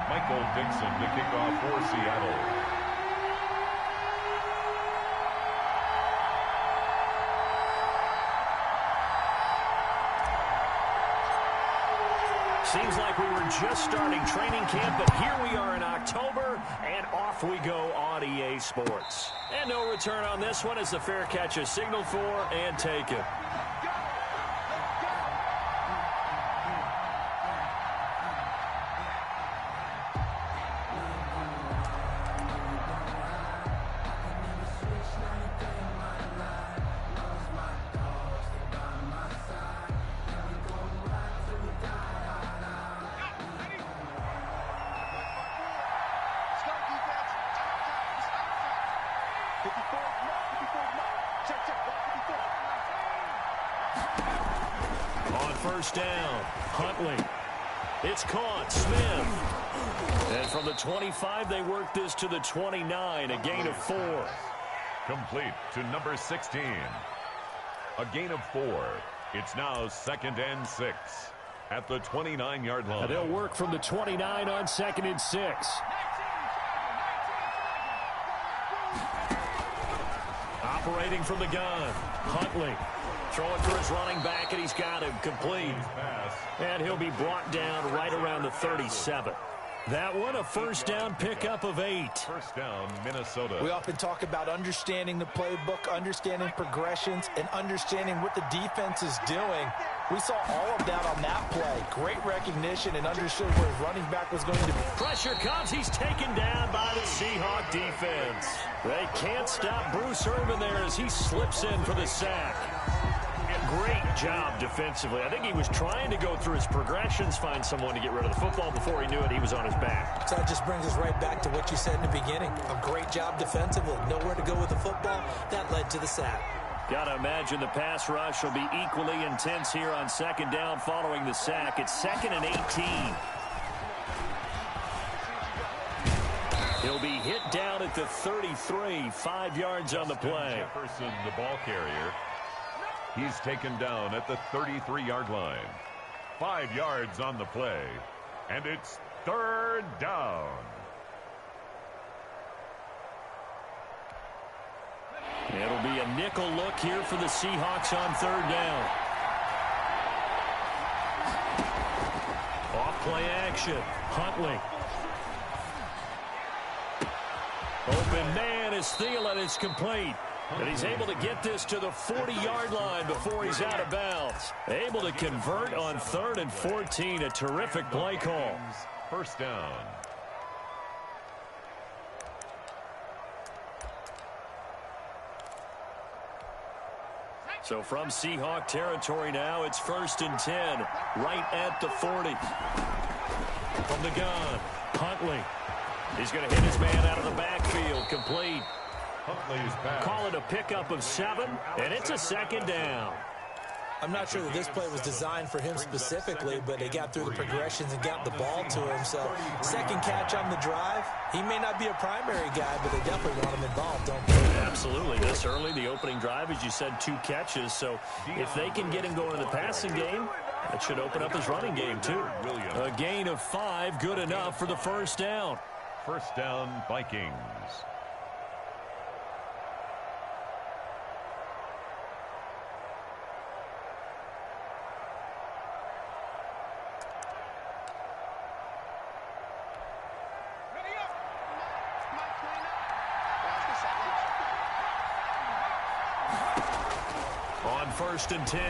Michael Dixon to kick off for Seattle. Seems like we were just starting training camp, but here we are in October, and off we go on EA Sports. And no return on this one as the fair catch is signaled for and taken. On first down, Huntley. It's caught, Smith. And from the 25, they work this to the 29, a gain of 4. Complete to number 16. A gain of 4. It's now 2nd and 6 at the 29-yard line. And they'll work from the 29 on 2nd and 6. Operating from the gun, Huntley. Throwing for his running back, and he's got him complete. And he'll be brought down right around the 37. That one, a first down pickup of 8. First down, Minnesota. We often talk about understanding the playbook, understanding progressions, and understanding what the defense is doing. We saw all of that on that play. Great recognition and understood where his running back was going to be. Pressure comes. He's taken down by the Seahawk defense. They can't stop Bruce Irvin there as he slips in for the sack. Great job defensively. I think he was trying to go through his progressions, find someone to get rid of the football. Before he knew it, he was on his back. So that just brings us right back to what you said in the beginning. A great job defensively. Nowhere to go with the football. That led to the sack. Got to imagine the pass rush will be equally intense here on 2nd down following the sack. It's 2nd and 18. He'll be hit down at the 33, 5 yards on the play. Jefferson, the ball carrier. He's taken down at the 33-yard line. 5 yards on the play. And it's 3rd down. It'll be a nickel look here for the Seahawks on 3rd down. Off play action. Huntley. Open man is Thielen. It's complete. And he's able to get this to the 40-yard line before he's out of bounds. Able to convert on 3rd and 14. A terrific play call. First down. So from Seahawk territory now, it's 1st and 10. Right at the 40. From the gun, Huntley. He's going to hit his man out of the backfield. Complete. Call it a pickup of 7, and it's a 2nd down. I'm not sure that this play was designed for him specifically, but they got through the progressions and got the ball to him. So, second catch on the drive. He may not be a primary guy, but they definitely want him involved, don't they? Absolutely. This early, the opening drive, as you said, 2 catches. So, if they can get him going in the passing game, that should open up his running game, too. A gain of 5, good enough for the first down. First down, Vikings. On 1st and 10,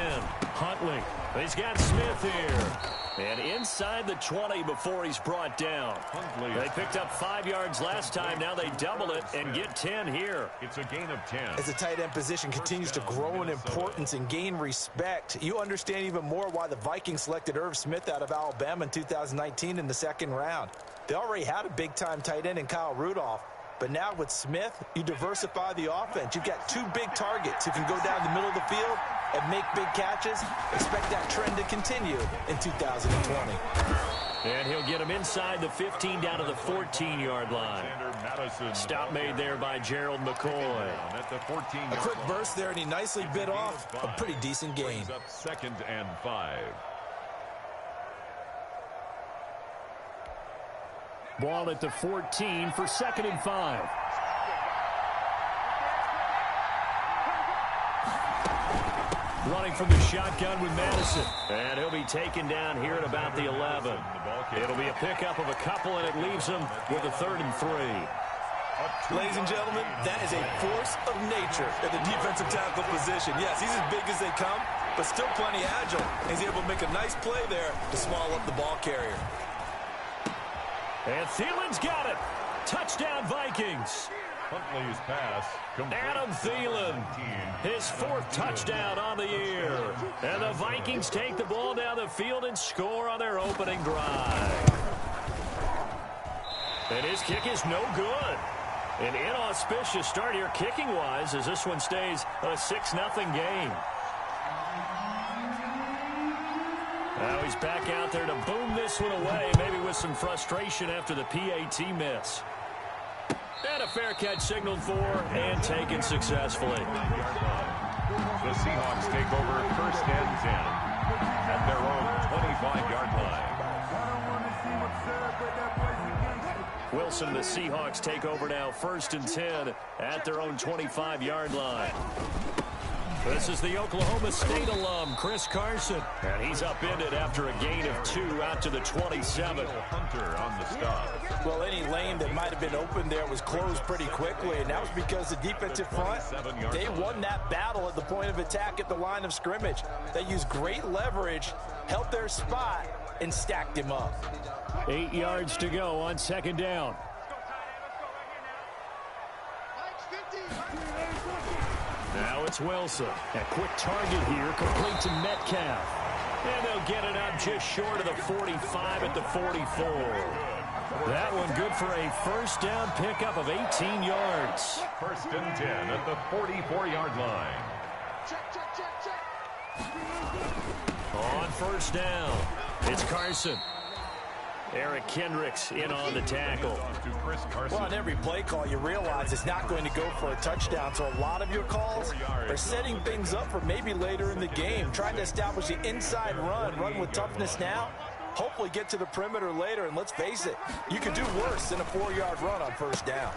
Huntley. He's got Smith here. And inside the 20 before he's brought down. Huntley. They picked up 5 yards last time. Now they double it and get 10 here. It's a gain of 10. As the tight end position continues to grow in importance and gain respect, you understand even more why the Vikings selected Irv Smith out of Alabama in 2019 in the 2nd round. They already had a big-time tight end in Kyle Rudolph. But now with Smith, you diversify the offense. You've got 2 big targets who can go down the middle of the field and make big catches. Expect that trend to continue in 2020. And he'll get him inside the 15 down to the 14-yard line. Stop made there by Gerald McCoy. A quick burst there, and he nicely bit off a pretty decent gain. 2nd and 5. Ball at the 14 for 2nd and 5. Running from the shotgun with Madison. And he'll be taken down here at about the 11. It'll be a pickup of a couple, and it leaves him with a 3rd and 3. Ladies and gentlemen, that is a force of nature at the defensive tackle position. Yes, he's as big as they come, but still plenty agile. He's able to make a nice play there to swallow up the ball carrier. And Thielen's got it. Touchdown, Vikings. Huntley's pass. Adam Thielen, his 4th touchdown on the year. And the Vikings take the ball down the field and score on their opening drive. And his kick is no good. An inauspicious start here kicking-wise as this one stays a 6-0 game. Now he's back out there to boom this one away, maybe with some frustration after the PAT miss. And a fair catch signaled for and taken successfully. The Seahawks take over 1st and 10 at their own 25-yard line. Wilson, the Seahawks take over now 1st and 10 at their own 25-yard line. This is the Oklahoma State alum, Chris Carson. And he's upended after a gain of 2 out to the 27. Hunter on the stop. Well, any lane that might have been open there was closed pretty quickly, and that was because the defensive front, they won that battle at the point of attack at the line of scrimmage. They used great leverage, held their spot, and stacked him up. 8 yards to go on 2nd down. Now it's Wilson. A quick target here, complete to Metcalf. And they'll get it up just short of the 45 at the 44. That one good for a 1st down pickup of 18 yards. 1st and 10 at the 44-yard line. On 1st down, it's Carson. Eric Kendricks in on the tackle. Well, on every play call, you realize it's not going to go for a touchdown. So a lot of your calls are setting things up for maybe later in the game, trying to establish the inside run with toughness now, hopefully get to the perimeter later. And let's face it, you could do worse than a 4-yard run on 1st down.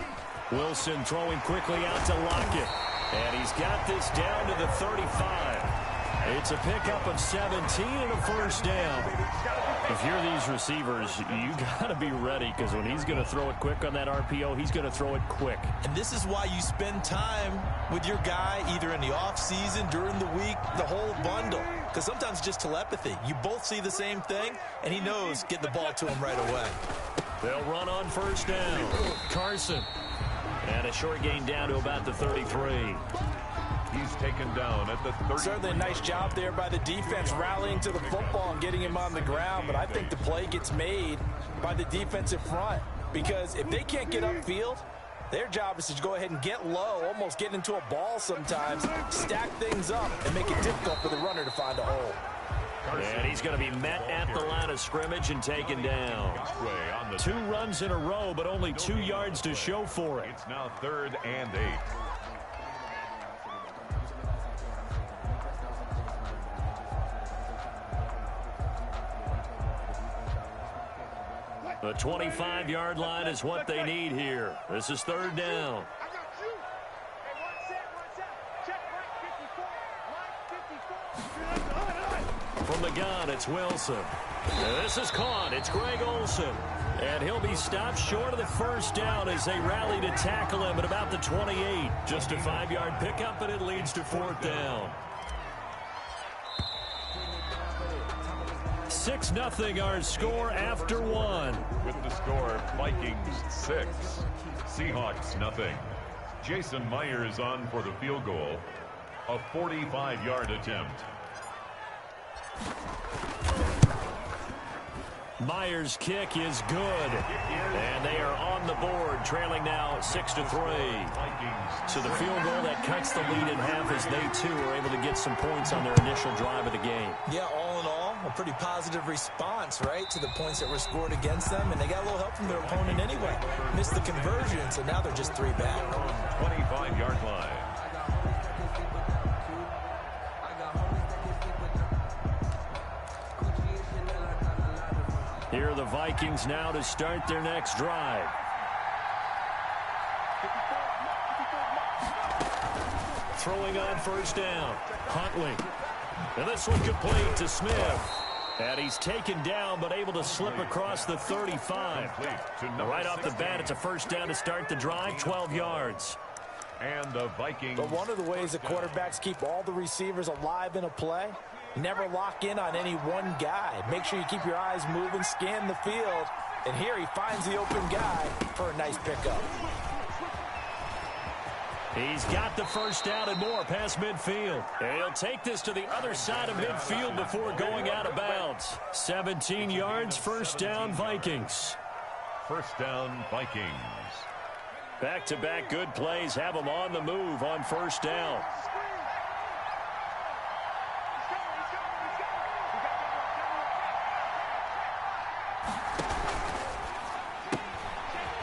Wilson throwing quickly out to Lockett. And he's got this down to the 35. It's a pickup of 17 and a 1st down. If you're these receivers, you got to be ready, because when he's going to throw it quick on that RPO, he's going to throw it quick. And this is why you spend time with your guy either in the offseason, during the week, the whole bundle. Because sometimes just telepathy. You both see the same thing, and he knows get the ball to him right away. They'll run on 1st down. Carson. And a short gain down to about the 33. He's taken down at the 30. Certainly a nice job there by the defense rallying to the football and getting him on the ground. But I think the play gets made by the defensive front. Because if they can't get upfield, their job is to go ahead and get low, almost get into a ball sometimes, stack things up, and make it difficult for the runner to find a hole. And he's going to be met at the line of scrimmage and taken down. 2 runs in a row, but only 2 yards to show for it. It's now 3rd and 8. The 25-yard line is what they need here. This is 3rd down. From the gun, it's Wilson. This is caught. It's Greg Olsen. And he'll be stopped short of the 1st down as they rally to tackle him at about the 28. Just a 5-yard pickup, and it leads to 4th down. 6-0 our score after 1. With the score, Vikings 6, Seahawks nothing. Jason Myers on for the field goal. A 45-yard attempt. Myers' kick is good. And they are on the board, trailing now 6-3. So the field goal that cuts the lead in half as they, too, are able to get some points on their initial drive of the game. Yeah, all in all, a pretty positive response, right, to the points that were scored against them. And they got a little help from their opponent anyway. Missed the conversion, so now they're just 3 back. 25-yard line. Here are the Vikings now to start their next drive. Throwing on first down. Huntley. And this one complete to Smith. And he's taken down, but able to slip across the 35. Right off the bat, it's a first down to start the drive, 12 yards. And the Vikings. But one of the ways the quarterbacks keep all the receivers alive in a play, never lock in on any one guy. Make sure you keep your eyes moving, scan the field. And here he finds the open guy for a nice pickup. He's got the first down and more past midfield. And he'll take this to the other side of midfield before going out of bounds. 17 yards, first down, Vikings. First down, Vikings. Back-to-back good plays have them on the move on first down.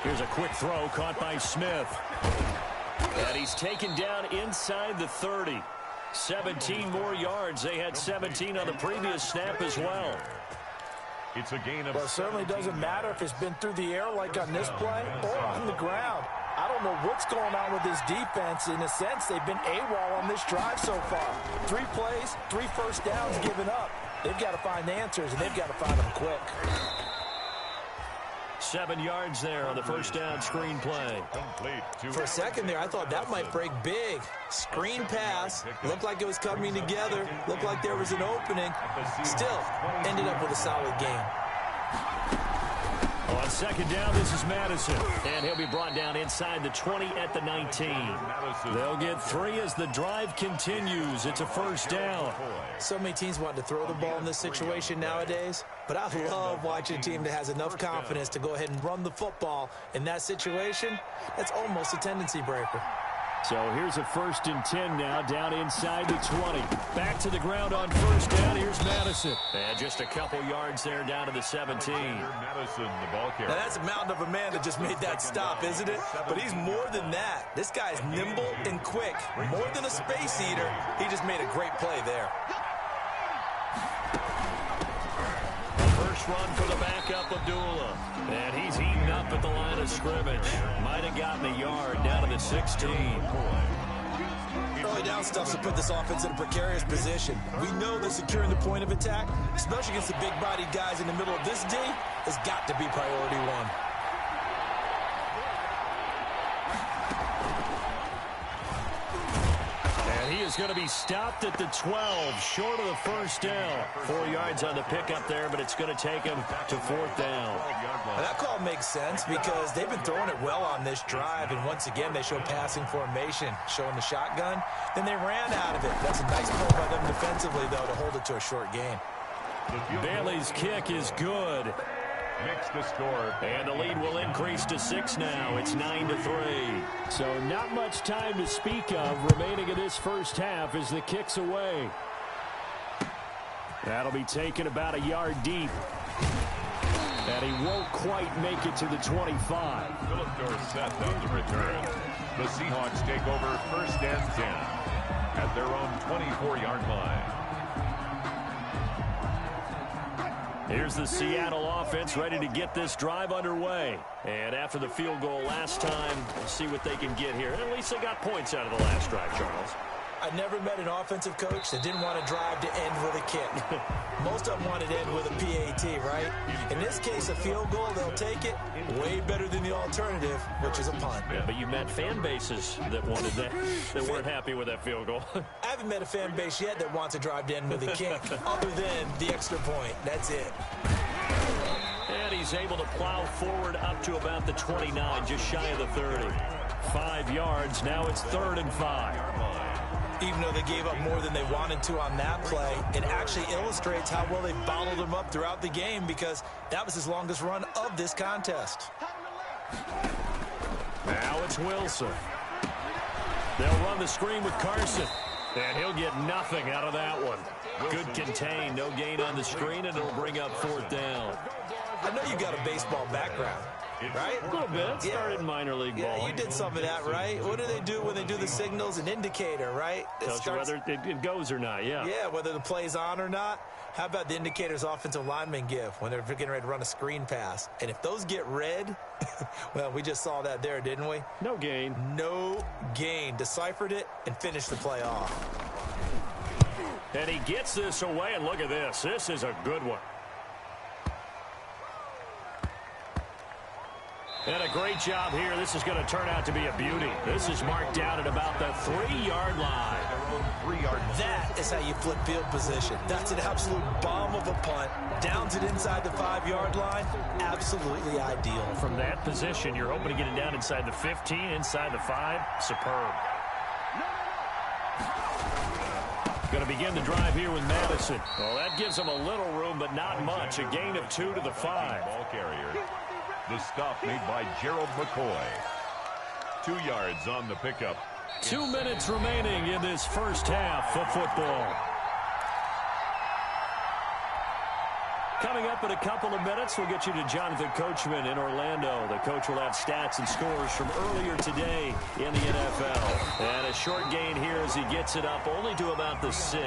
Here's a quick throw caught by Smith. And he's taken down inside the 30. 17 more yards. They had 17 on the previous snap as well. It's a gain of... Well, it certainly doesn't matter if it's been through the air like on this play or on the ground. I don't know what's going on with this defense. In a sense, they've been AWOL on this drive so far. 3 plays, 3 first downs given up. They've got to find answers, and they've got to find them quick. 7 yards there on the first down screen play. For a second there, I thought that might break big. Screen pass. Looked like it was coming together. Looked like there was an opening. Still, ended up with a solid game. On second down, this is Madison. And he'll be brought down inside the 20 at the 19. They'll get 3 as the drive continues. It's a first down. So many teams want to throw the ball in this situation nowadays, but I love watching a team that has enough confidence to go ahead and run the football. In that situation, that's almost a tendency breaker. So here's a 1st and 10 now, down inside the 20. Back to the ground on first down. Here's Madison. And just a couple yards there down to the 17. Madison, the ball carrier. Now that's a mountain of a man that just made that stop, isn't it? But he's more than that. This guy's nimble and quick. More than a space eater, he just made a great play there. First run for the backup, Abdullah. And he's eaten up at the line of scrimmage. Might have gotten a yard down to the 16. Early down stuff to put this offense in a precarious position. We know that securing the point of attack, especially against the big-bodied guys in the middle of this D, has got to be priority 1. Is going to be stopped at the 12, short of the first down. 4 yards on the pickup there, but it's going to take him to 4th down. Well, that call makes sense because they've been throwing it well on this drive, and once again they show passing formation, showing the shotgun. Then they ran out of it. That's a nice play by them defensively, though, to hold it to a short game. Bailey's kick is good. Makes the score. And the lead will increase to 6 now. It's 9-3. So not much time to speak of remaining in this first half as the kick's away. That'll be taken about a yard deep. And he won't quite make it to the 25. Philip Dorsett on the return. The Seahawks take over 1st and 10 at their own 24-yard line. Here's the Seattle offense ready to get this drive underway. And after the field goal last time, we'll see what they can get here. And at least they got points out of the last drive, Charles. I never met an offensive coach that didn't want to drive to end with a kick. Most of them wanted to end with a PAT, right? In this case, a field goal, they'll take it. Way better than the alternative, which is a punt. Yeah, but you met fan bases that wanted that, that weren't happy with that field goal. I haven't met a fan base yet that wants to drive to end with a kick, other than the extra point. That's it. And he's able to plow forward up to about the 29, just shy of the 30. 5 yards, now it's 3rd and 5. Even though they gave up more than they wanted to on that play, it actually illustrates how well they bottled him up throughout the game because that was his longest run of this contest. Now it's Wilson. They'll run the screen with Carson. And he'll get nothing out of that one. Good contain, no gain on the screen, and it'll bring up 4th down. I know you got a baseball background. right? A little bit. Started in minor league ball. Yeah, you did some of that, right? What do they do when they do the signals? An indicator, right? Tells you whether it goes or not, yeah. Yeah, whether the play's on or not. How about the indicators offensive linemen give when they're getting ready to run a screen pass? And if those get red, well, we just saw that there, didn't we? No gain. No gain. Deciphered it and finished the play off. And he gets this away, and look at this. This is a good one. And a great job here. This is going to turn out to be a beauty. This is marked down at about the 3-yard line. That is how you flip field position. That's an absolute bomb of a punt. Downs it inside the 5-yard line. Absolutely ideal. From that position, you're hoping to get it down inside the 15, inside the 5. Superb. Going to begin the drive here with Madison. Well, that gives them a little room, but not much. A gain of 2 to the 5. Ball carrier. The stop made by Gerald McCoy. 2 yards on the pickup. 2 minutes remaining in this first half of football. Coming up in a couple of minutes, we'll get you to Jonathan Coachman in Orlando. The coach will have stats and scores from earlier today in the NFL. And a short gain here as he gets it up only to about the 6.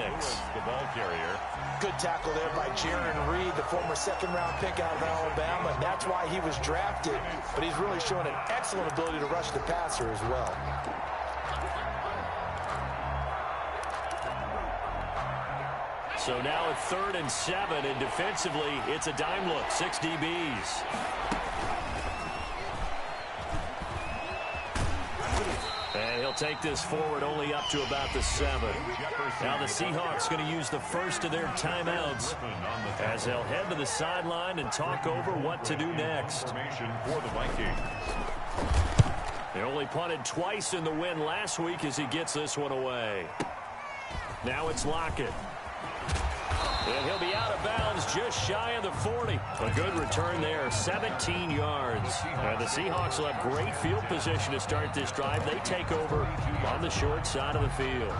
The ball carrier. Good tackle there by Jaron Reed, the former second-round pick out of Alabama. And that's why he was drafted. But he's really showing an excellent ability to rush the passer as well. So now at 3rd and 7, and defensively, it's a dime look, 6 DBs. And he'll take this forward only up to about the 7. Now the Seahawks going to use the first of their timeouts as they'll head to the sideline and talk over what to do next. For the Vikings. They only punted twice in the win last week as he gets this one away. Now it's Lockett. And he'll be out of bounds just shy of the 40. A good return there, 17 yards. And the Seahawks will have great field position to start this drive. They take over on the short side of the field.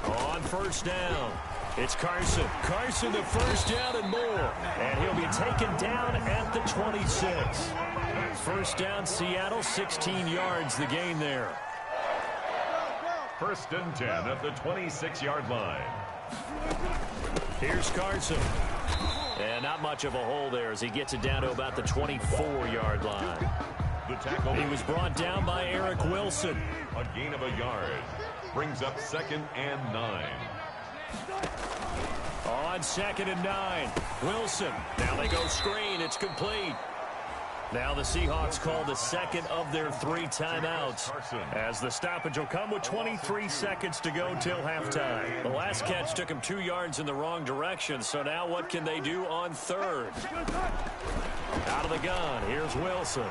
On first down, it's Carson. Carson the first down and more. And he'll be taken down at the 26. First down, Seattle, 16 yards the gain there. 1st and 10 at the 26-yard line. Here's Carson. And not much of a hole there as he gets it down to about the 24-yard line. The tackle. He was brought down by Eric Wilson. A gain of a yard. Brings up 2nd and 9. On 2nd and 9. Wilson. Now they go screen. It's complete. Now the Seahawks call the second of their 3 timeouts as the stoppage will come with 23 seconds to go till halftime. The last catch took him 2 yards in the wrong direction, so now what can they do on 3rd? Out of the gun, here's Wilson.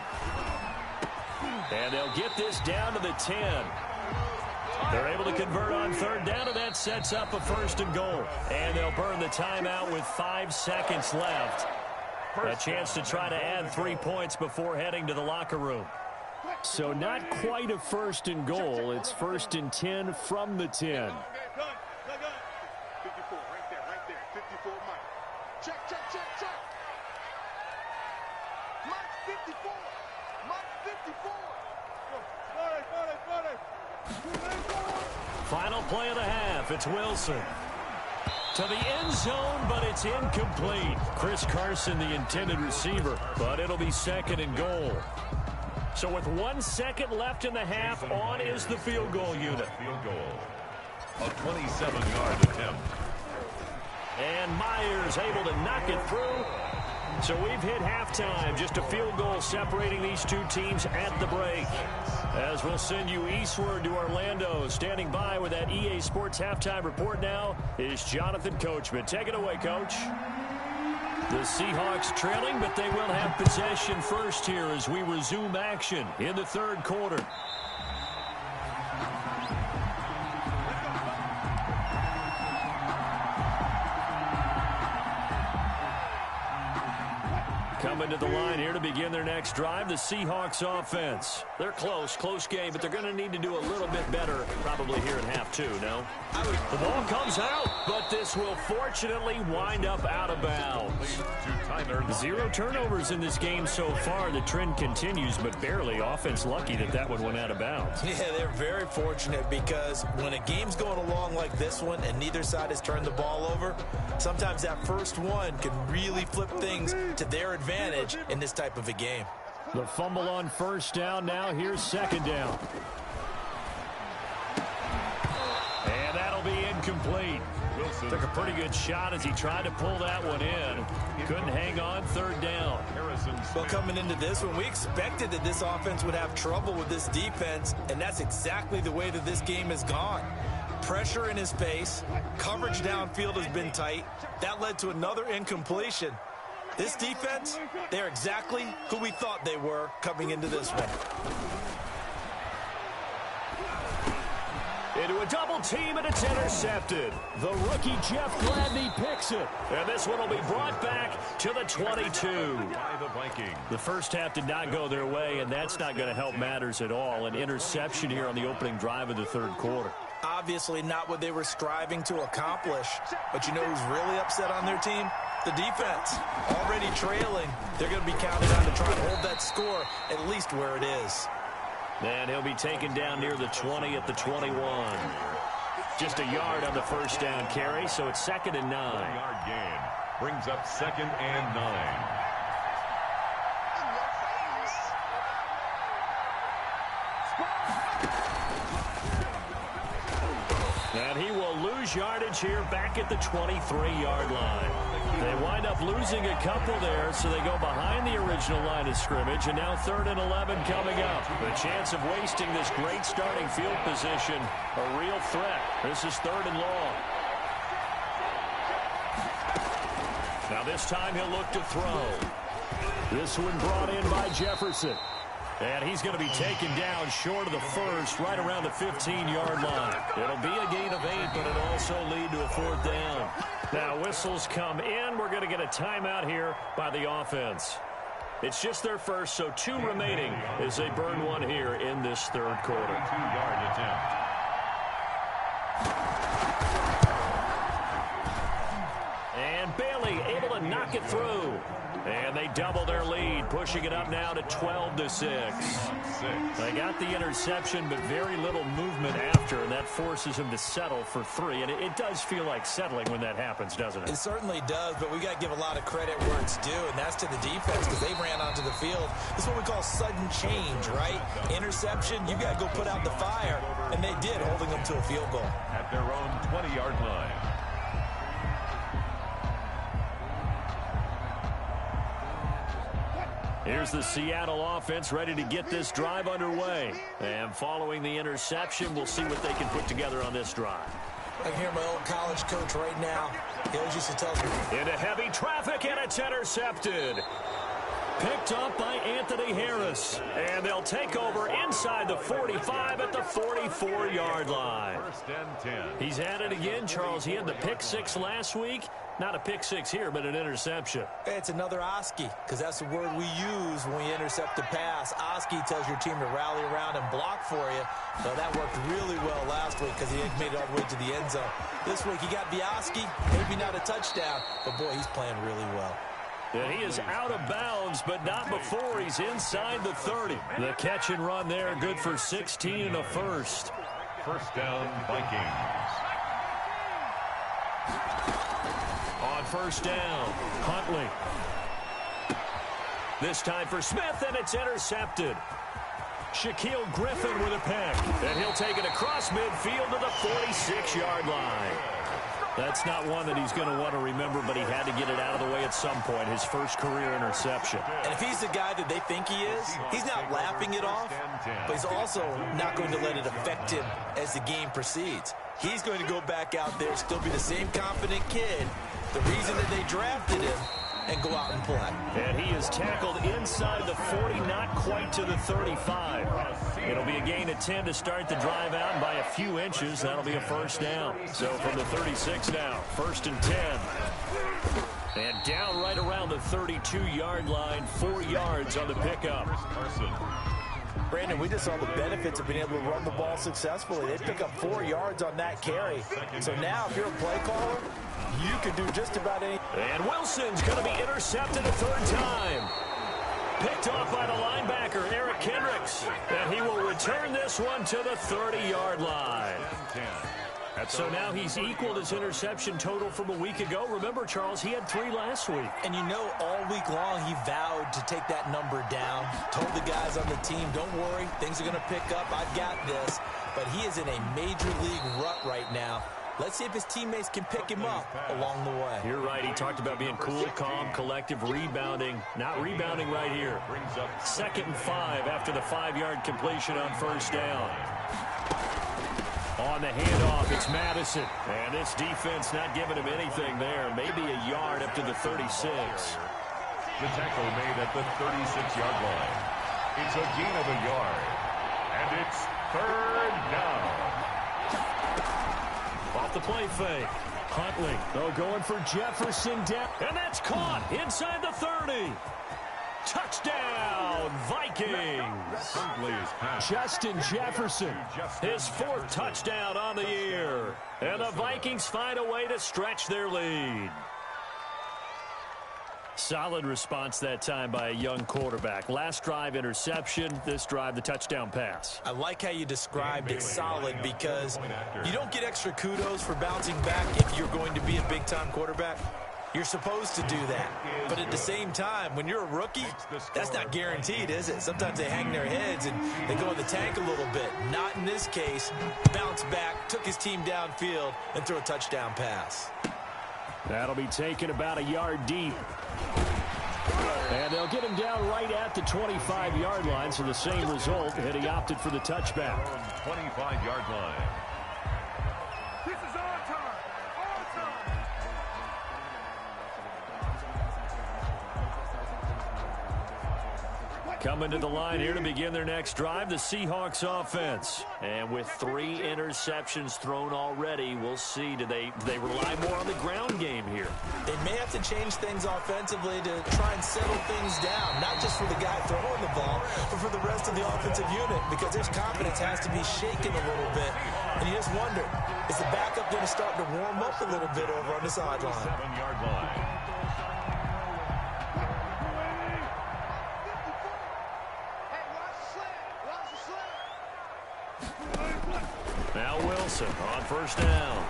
And they'll get this down to the 10. They're able to convert on 3rd down, and that sets up a 1st and goal. And they'll burn the timeout with 5 seconds left. A chance to try to add 3 points before heading to the locker room. So not quite a 1st and goal. It's 1st and 10 from the 10. 54 right there. 54, Mike. Check. Mike 54. Final play of the half. It's Wilson. To the end zone, but it's incomplete. Chris Carson, the intended receiver, but it'll be 2nd and goal. So with 1 second left in the half, on is the field goal unit. Field goal. A 27-yard attempt. And Myers able to knock it through. So we've hit halftime. Just a field goal separating these 2 teams at the break. As we'll send you eastward to Orlando. Standing by with that EA Sports halftime report now is Jonathan Coachman. Take it away, Coach. The Seahawks trailing, but they will have possession first here as we resume action in the 3rd quarter. Coming to the line here to begin their next drive, the Seahawks offense. They're close game, but they're going to need to do a little bit better probably here in half two, no? The ball comes out, but this will fortunately wind up out of bounds. 0 turnovers in this game so far. The trend continues, but barely. Offense lucky that one went out of bounds. Yeah, they're very fortunate because when a game's going along like this one and neither side has turned the ball over, sometimes that first one can really flip things to their advantage in this type of a game. The fumble on first down. Now here's second down. And that'll be incomplete. Wilson took a pretty good shot as he tried to pull that one in. Couldn't hang on third down. Well, coming into this one, we expected that this offense would have trouble with this defense, and that's exactly the way that this game has gone. Pressure in his face. Coverage downfield has been tight. That led to another incompletion. This defense, they're exactly who we thought they were coming into this one. Into a double team, and it's intercepted. The rookie Jeff Gladney picks it. And this one will be brought back to the 22. The first half did not go their way, and that's not going to help matters at all. An interception here on the opening drive of the third quarter. Obviously not what they were striving to accomplish. But you know who's really upset on their team? The defense. Already trailing. They're going to be counted on to try to hold that score at least where it is. And he'll be taken down near the 20 at the 21. Just a yard on the first down carry, so it's 2nd and 9. Yard gain brings up 2nd and 9. And he will lose yardage here back at the 23-yard line. They wind up losing a couple there, so they go behind the original line of scrimmage, and now 3rd and 11 coming up. The chance of wasting this great starting field position, a real threat. This is 3rd and long. Now this time he'll look to throw. This one brought in by Jefferson. And he's going to be taken down short of the first, right around the 15-yard line. It'll be a gain of 8, but it'll also lead to a 4th down. Now whistles come in. We're going to get a timeout here by the offense. It's just their first, so 2 remaining as they burn one here in this third quarter. 2-yard attempt. And Bailey able to knock it through. And they double their lead, pushing it up now to 12-6. They got the interception, but very little movement after, and that forces him to settle for 3. And it does feel like settling when that happens, doesn't it? It certainly does, but we got to give a lot of credit where it's due, and that's to the defense because they ran onto the field. This is what we call sudden change, right? Interception, you got to go put out the fire, and they did, holding them to a field goal. At their own 20-yard line. Here's the Seattle offense ready to get this drive underway. And following the interception, we'll see what they can put together on this drive. I can hear my old college coach right now. He always used to tell me. Into heavy traffic, and it's intercepted. Picked up by Anthony Harris. And they'll take over inside the 45 at the 44-yard line. 1st and 10. He's at it again, Charles. He had the pick 6 last week. Not a pick 6 here, but an interception. It's another Oski, because that's the word we use when we intercept a pass. Oski tells your team to rally around and block for you. Well, that worked really well last week because he made it all the way to the end zone. This week he got the Oski, maybe not a touchdown, but boy, he's playing really well. And he is out of bounds, but not before he's inside the 30. The catch and run there, good for 16 and a first. 1st down, Vikings. On first down, Huntley. This time for Smith, and it's intercepted. Shaquille Griffin with a pick, and he'll take it across midfield to the 46-yard line. That's not one that he's going to want to remember, but he had to get it out of the way at some point, his first career interception. And if he's the guy that they think he is, he's not laughing it off, but he's also not going to let it affect him as the game proceeds. He's going to go back out there, still be the same confident kid, the reason that they drafted him, and go out and play. And he is tackled inside the 40, not quite to the 35. It'll be a gain of 10 to start the drive out by a few inches. That'll be a first down. So from the 36 now, 1st and 10. And down right around the 32-yard line, 4 yards on the pickup. Brandon, we just saw the benefits of being able to run the ball successfully. They pick up 4 yards on that carry. So now if you're a play caller, you can do just about anything. And Wilson's going to be intercepted a third time. Picked off by the linebacker, Eric Kendricks. And he will return this one to the 30-yard line. So now he's equaled his interception total from a week ago. Remember, Charles, he had 3 last week. And you know, all week long he vowed to take that number down. Told the guys on the team, don't worry, things are going to pick up. I've got this. But he is in a major league rut right now. Let's see if his teammates can pick him up along the way. You're right. He talked about being cool, calm, collective, rebounding. Not rebounding right here. 2nd and 5 after the 5-yard completion on first down. On the handoff, it's Madison. And this defense not giving him anything there. Maybe a yard up to the 36. The tackle made at the 36-yard line. It's a gain of a yard. And it's 3rd down. Off the play fake. Huntley, though, going for Jefferson down. And that's caught inside the 30. Touchdown, Vikings. Justin Jefferson, his 4th touchdown on the year. And the Vikings find a way to stretch their lead. Solid response that time by a young quarterback. Last drive, interception. This drive, the touchdown pass. I like how you described it solid because you don't get extra kudos for bouncing back if you're going to be a big-time quarterback. You're supposed to do that. But at the same time, when you're a rookie, that's not guaranteed, is it? Sometimes they hang their heads and they go in the tank a little bit. Not in this case. Bounce back, took his team downfield, and threw a touchdown pass. That'll be taken about a yard deep. And they'll get him down right at the 25-yard line, so the same result, and he opted for the touchback. 25-yard line. This is our time. Our time. Coming to the line here to begin their next drive, the Seahawks offense. And with 3 interceptions thrown already, we'll see. Do they rely more on the ground game here? They may have to change things offensively to try and settle things down, not just for the guy throwing the ball, but for the rest of the offensive unit, because their confidence has to be shaken a little bit. And you just wonder, is the backup going to start to warm up a little bit over on the sideline? 7-yard line. Now Wilson on first down.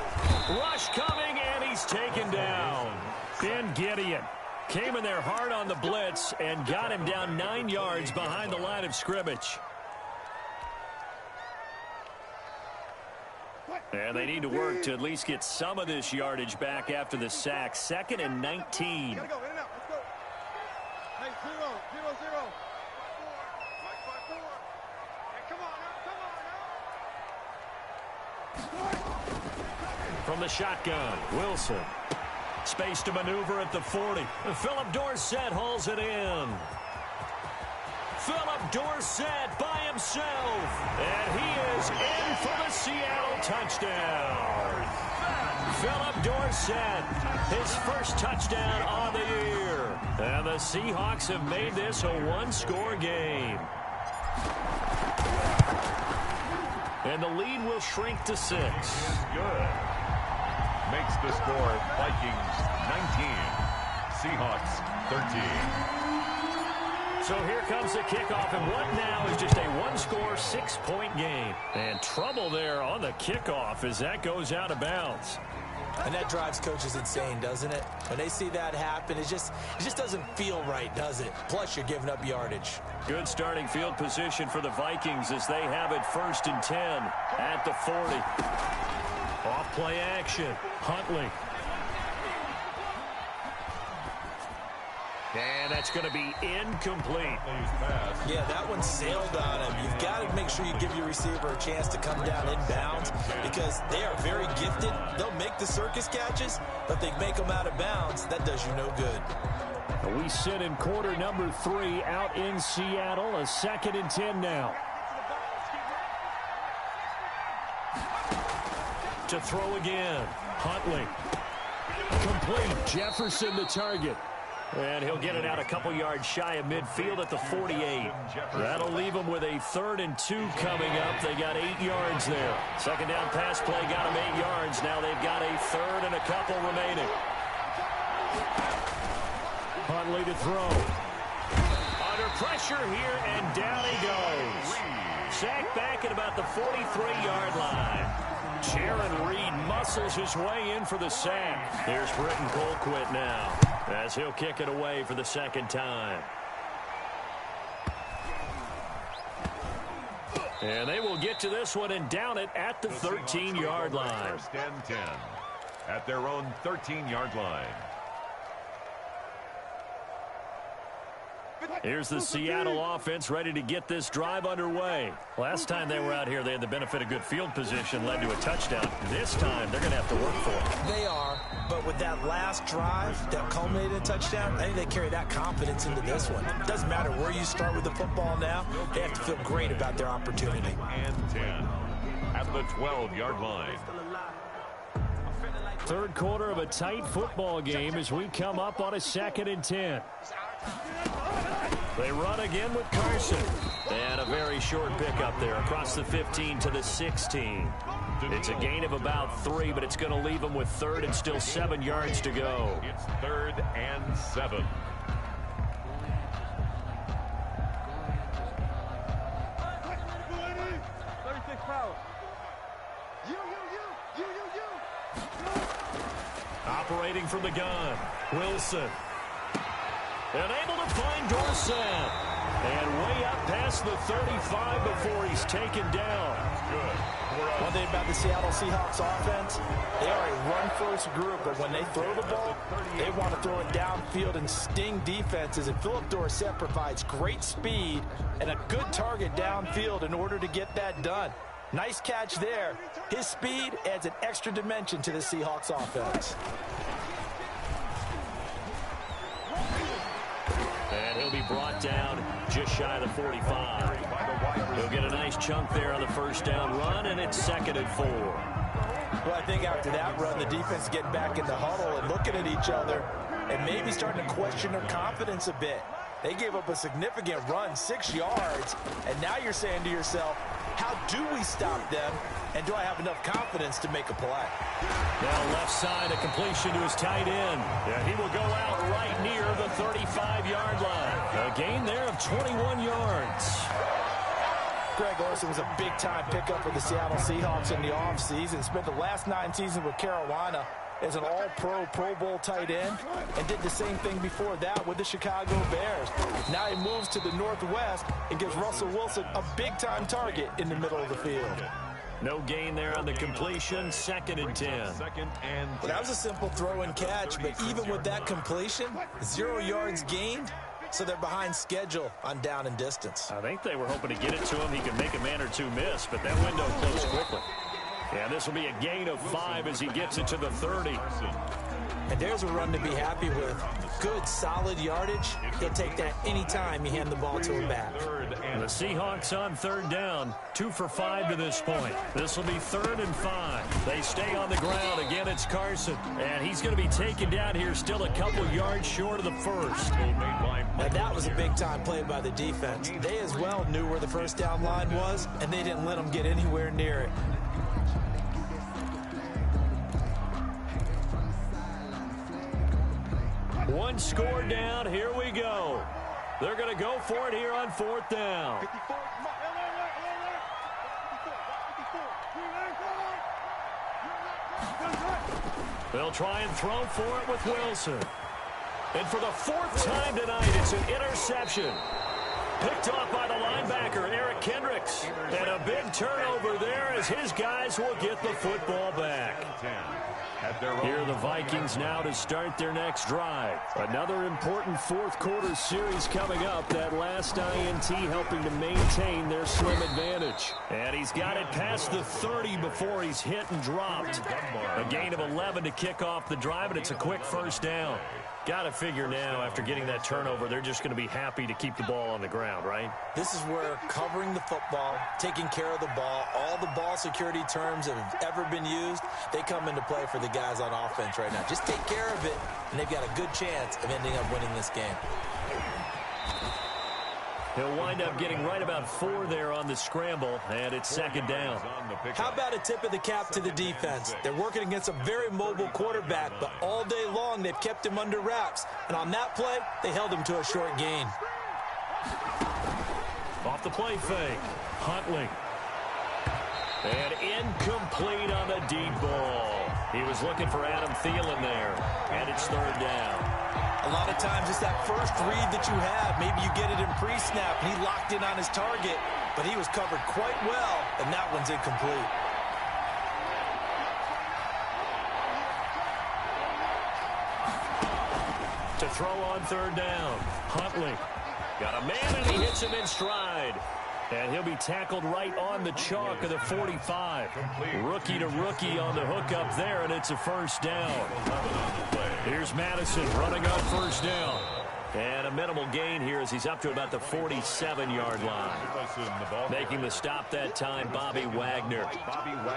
Rush coming, and he's taken down. Ben Gideon came in there hard on the blitz and got him down 9 yards behind the line of scrimmage. And they need to work to at least get some of this yardage back after the sack. 2nd and 19. Gotta go, in and out. Let's go. Hey, 0-0-0. 5-4. Hey, come on now. From the shotgun, Wilson. Space to maneuver at the 40. Philip Dorsett hauls it in. Philip Dorsett by himself. And he is in for the Seattle touchdown. Philip Dorsett, his first touchdown on the year. And the Seahawks have made this a one-score game. And the lead will shrink to 6. Good. Makes the score Vikings 19, Seahawks 13. So here comes the kickoff, and what now is just a one-score, 6-point game. And trouble there on the kickoff as that goes out of bounds. And that drives coaches insane, doesn't it? When they see that happen, it just doesn't feel right, does it? Plus, you're giving up yardage. Good starting field position for the Vikings as they have it 1st and 10 at the 40. Off play action. Huntley. And that's going to be incomplete. Yeah, that one sailed on him. You've got to make sure you give your receiver a chance to come down inbounds because they are very gifted. They'll make the circus catches, but they make them out of bounds. That does you no good. We sit in quarter number 3 out in Seattle. A 2nd and 10 now. To throw again. Huntley. Complete. Jefferson the target. And he'll get it out a couple yards shy of midfield at the 48. That'll leave them with a 3rd and 2 coming up. They got 8 yards there. Second down pass play got them 8 yards. Now they've got a 3rd and a couple remaining. Huntley to throw. Under pressure here, and down he goes. Sacked back at about the 43-yard line. Jaron Reed muscles his way in for the sack. Here's Britton Colquitt now, as he'll kick it away for the second time. And they will get to this one and down it at the 13-yard line. 1st and 10 at their own 13-yard line. Here's the Seattle offense ready to get this drive underway. Last time they were out here, they had the benefit of good field position, led to a touchdown. This time, they're going to have to work for it. They are, but with that last drive that culminated in a touchdown, I think they carry that confidence into this one. It doesn't matter where you start with the football now. They have to feel great about their opportunity. And 10 at the 12-yard line. Third quarter of a tight football game as we come up on a 2nd and 10. They run again with Carson. And a very short pickup there across the 15 to the 16. It's a gain of about 3, but it's going to leave them with 3rd and still 7 yards to go. It's 3rd and 7. Operating from the gun, Wilson. And able to find Dorsett. And way up past the 35 before he's taken down. One thing about the Seattle Seahawks offense, they are a run-first group, but when they throw the ball, they want to throw it downfield and sting defenses. And Philip Dorsett provides great speed and a good target downfield in order to get that done. Nice catch there. His speed adds an extra dimension to the Seahawks offense. And he'll be brought down just shy of the 45. He'll get a nice chunk there on the first down run, and it's 2nd and 4. Well, I think after that run, the defense getting back in the huddle and looking at each other and maybe starting to question their confidence a bit. They gave up a significant run, 6 yards, and now you're saying to yourself, how do we stop them, and do I have enough confidence to make a play? Now left side, a completion to his tight end. And he will go out right near the 35-yard line. A gain there of 21 yards. Greg Olsen was a big-time pickup for the Seattle Seahawks in the offseason. Spent the last 9 seasons with Carolina as an all-pro, Pro Bowl tight end, and did the same thing before that with the Chicago Bears. Now he moves to the Northwest and gives Russell Wilson a big-time target in the middle of the field. No gain there on the completion, 2nd and 10. Well, that was a simple throw and catch, but even with that completion, 0 yards gained, so they're behind schedule on down and distance. I think they were hoping to get it to him. He could make a man or two miss, but that window closed quickly. And this will be a gain of 5 as he gets it to the 30. And there's a run to be happy with. Good, solid yardage. He'll take that anytime you hand the ball to him back. The Seahawks on 3rd down, 2 for 5 to this point. This will be 3rd and 5. They stay on the ground. Again, it's Carson. And he's going to be taken down here still a couple yards short of the first. Now that was a big-time play by the defense. They as well knew where the first down line was, and they didn't let them get anywhere near it. One score down. Here we go. They're going to go for it here on 4th down. They'll try and throw for it with Wilson. And for the 4th time tonight, it's an interception. Picked off by the linebacker, Eric Kendricks. And a big turnover there as his guys will get the football back. Here are the Vikings now to start their next drive. Another important 4th quarter series coming up. That last INT helping to maintain their slim advantage. And he's got it past the 30 before he's hit and dropped. A gain of 11 to kick off the drive, and it's a quick first down. Got to figure now, after getting that turnover, they're just going to be happy to keep the ball on the ground, right? This is where covering the football, taking care of the ball, all the ball security terms that have ever been used, they come into play for the guys on offense right now. Just take care of it, and they've got a good chance of ending up winning this game. He'll wind up getting right about 4 there on the scramble, and it's second down. How about a tip of the cap to the defense? They're working against a very mobile quarterback, but all day long they've kept him under wraps. And on that play, they held him to a short gain. Off the play fake, Huntley. And incomplete on the deep ball. He was looking for Adam Thielen there, and it's third down. A lot of times it's that first read that you have. Maybe you get it in pre-snap, and he locked in on his target, but he was covered quite well, and that one's incomplete. To throw on third down, Huntley. Got a man, and he hits him in stride. And he'll be tackled right on the chalk of the 45. Rookie to rookie on the hook up there, and it's a first down. Here's Madison running on first down. And a minimal gain here as he's up to about the 47-yard line. Making the stop that time, Bobby Wagner. All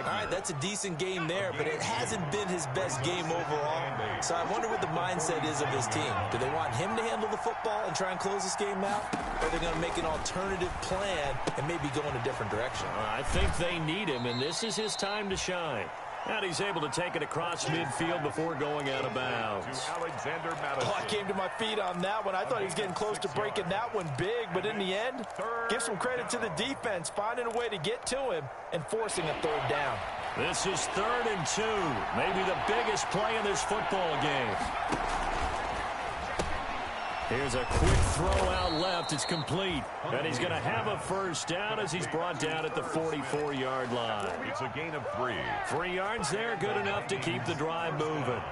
right, that's a decent game there, but it hasn't been his best game overall. So I wonder what the mindset is of his team. Do they want him to handle the football and try and close this game out? Or are they going to make an alternative plan and maybe go in a different direction? I think they need him, and this is his time to shine. And he's able to take it across midfield before going out of bounds. Alexander Madison. Oh, I came to my feet on that one. I thought he was getting close to breaking that one big, but in the end, give some credit to the defense, finding a way to get to him and forcing a third down. This is 3rd and 2, maybe the biggest play in this football game. Here's a quick throw out left. It's complete. And he's going to have a first down as he's brought down at the 44-yard line. It's a gain of 3. 3 yards there, good enough to keep the drive moving.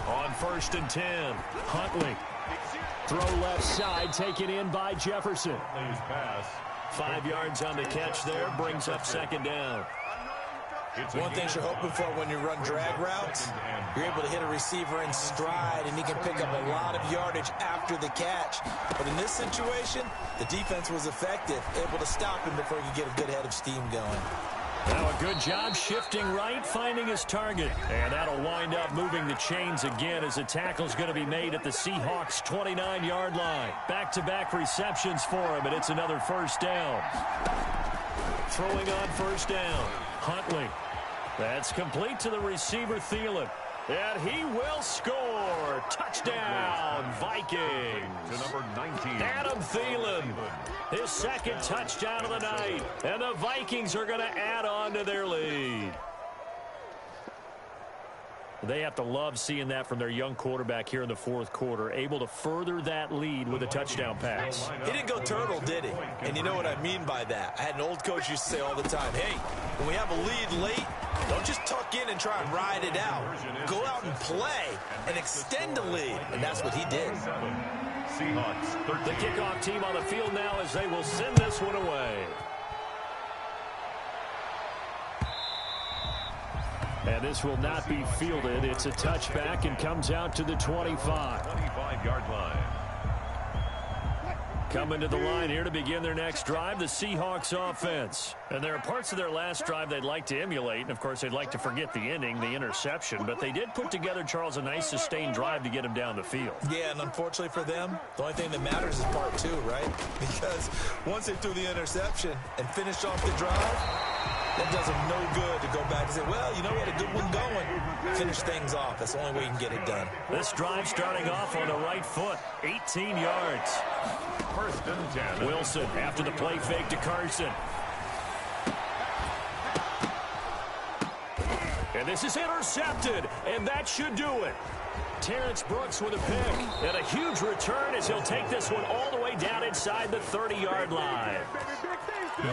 On 1st and 10, Huntley. Throw left side, taken in by Jefferson. Pass. 5 yards on the catch there, brings up second down. One thing you're hoping for when you run drag routes, you're able to hit a receiver in stride, and he can pick up a lot of yardage after the catch. But in this situation, the defense was effective, able to stop him before he could get a good head of steam going. Now a good job shifting right, finding his target. And that'll wind up moving the chains again as the tackle's going to be made at the Seahawks' 29-yard line. Back-to-back receptions for him, and it's another first down. Throwing on first down, Huntley. That's complete to the receiver, Thielen. And he will score. Touchdown, Vikings. To number 19. Adam Thielen. His second touchdown of the night. And the Vikings are going to add on to their lead. They have to love seeing that from their young quarterback here in the 4th quarter, able to further that lead with a touchdown pass. He didn't go turtle, did he? And you know what I mean by that. I had an old coach used to say all the time, hey, when we have a lead late, don't just tuck in and try and ride it out. Go out and play and extend the lead. And that's what he did. Seahawks 13. The kickoff team on the field now as they will send this one away. And this will not be fielded. It's a touchback and comes out to the 25. 25-yard line. Coming to the line here to begin their next drive, the Seahawks offense. And there are parts of their last drive they'd like to emulate. And, of course, they'd like to forget the ending, the interception. But they did put together, Charles, a nice sustained drive to get him down the field. Yeah, and unfortunately for them, the only thing that matters is part 2, right? Because once they threw the interception and finished off the drive, that does them no good to go back and say, well, you know, we had a good one going. Finish things off. That's the only way you can get it done. This drive starting off on the right foot. 18 yards. 1st and 10. Wilson after the play fake to Carson. And this is intercepted, and that should do it. Terrence Brooks with a pick. And a huge return as he'll take this one all the way down inside the 30-yard line.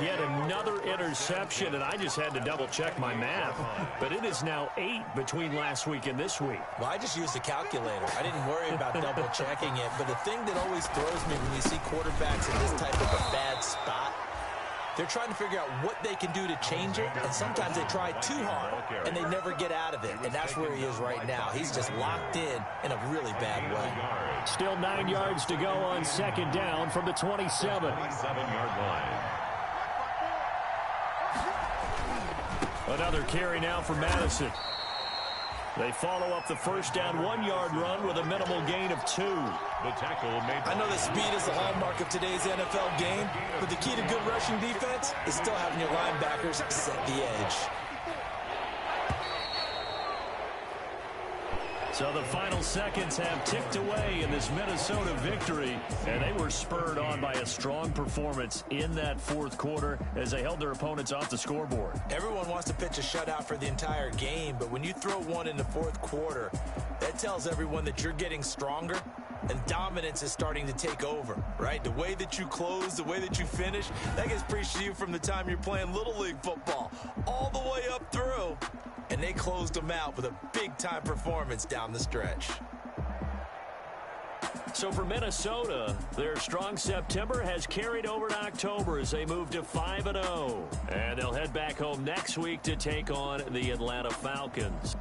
Yet another interception, and I just had to double-check my math. But it is now 8 between last week and this week. Well, I just used a calculator. I didn't worry about double-checking it. But the thing that always throws me when you see quarterbacks in this type of a bad spot, they're trying to figure out what they can do to change it, and sometimes they try too hard, and they never get out of it. And that's where he is right now. He's just locked in a really bad way. Still 9 yards to go on second down from the 27. 27-yard line. Another carry now for Madison. They follow up the first down 1-yard run with a minimal gain of 2. The tackle made. I know that speed is the hallmark of today's NFL game, but the key to good rushing defense is still having your linebackers set the edge. So the final seconds have ticked away in this Minnesota victory, and they were spurred on by a strong performance in that fourth quarter as they held their opponents off the scoreboard. Everyone wants to pitch a shutout for the entire game, but when you throw one in the fourth quarter, that tells everyone that you're getting stronger and dominance is starting to take over, right? The way that you close, the way that you finish, that gets preached to you from the time you're playing Little League football all the way up through. And they closed them out with a big-time performance down the stretch. So for Minnesota, their strong September has carried over to October as they move to 5-0. And they'll head back home next week to take on the Atlanta Falcons.